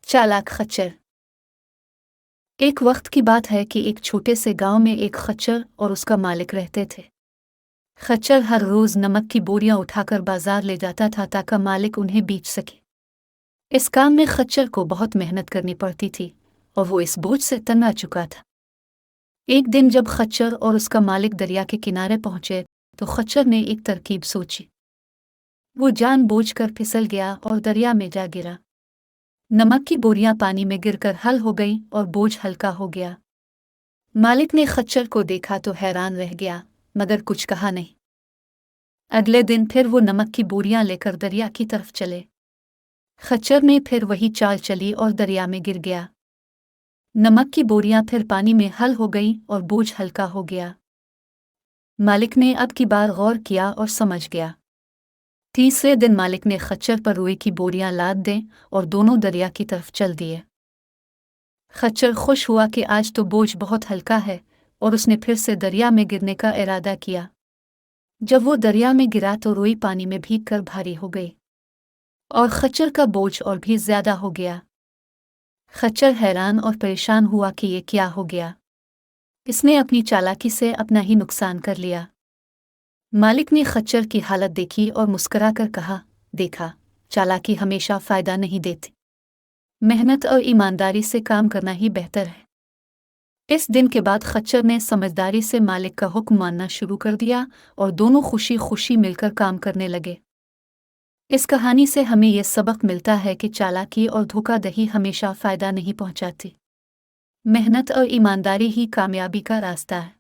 चालाक खच्चर। एक वक्त की बात है कि एक छोटे से गांव में एक खच्चर और उसका मालिक रहते थे। खच्चर हर रोज नमक की बोरियां उठाकर बाजार ले जाता था ताकि मालिक उन्हें बेच सके। इस काम में खच्चर को बहुत मेहनत करनी पड़ती थी और वो इस बोझ से तंग आ चुका था। एक दिन जब खच्चर और उसका मालिक दरिया के किनारे पहुंचे तो खच्चर ने एक तरकीब सोची। वो जानबूझकर फिसल गया और दरिया में जा गिरा। नमक की बोरियां पानी में गिरकर हल हो गई और बोझ हल्का हो गया। मालिक ने खच्चर को देखा तो हैरान रह गया, मगर कुछ कहा नहीं। अगले दिन फिर वो नमक की बोरियां लेकर दरिया की तरफ चले। खच्चर ने फिर वही चाल चली और दरिया में गिर गया। नमक की बोरियां फिर पानी में हल हो गई और बोझ हल्का हो गया। मालिक ने अब की बार गौर किया और समझ गया। तीसरे दिन मालिक ने खच्चर पर रुई की बोरियां लाद दें और दोनों दरिया की तरफ चल दिए। खच्चर खुश हुआ कि आज तो बोझ बहुत हल्का है और उसने फिर से दरिया में गिरने का इरादा किया। जब वो दरिया में गिरा तो रुई पानी में भीगकर भारी हो गई और खच्चर का बोझ और भी ज्यादा हो गया। खच्चर हैरान और परेशान हुआ कि ये क्या हो गया। इसने अपनी चालाकी से अपना ही नुकसान कर लिया। मालिक ने खच्चर की हालत देखी और मुस्कुराकर कहा, देखा, चालाकी हमेशा फायदा नहीं देती। मेहनत और ईमानदारी से काम करना ही बेहतर है। इस दिन के बाद खच्चर ने समझदारी से मालिक का हुक्म मानना शुरू कर दिया और दोनों खुशी खुशी मिलकर काम करने लगे। इस कहानी से हमें यह सबक मिलता है कि चालाकी और धोखाधड़ी हमेशा फायदा नहीं पहुंचाती। मेहनत और ईमानदारी ही कामयाबी का रास्ता है।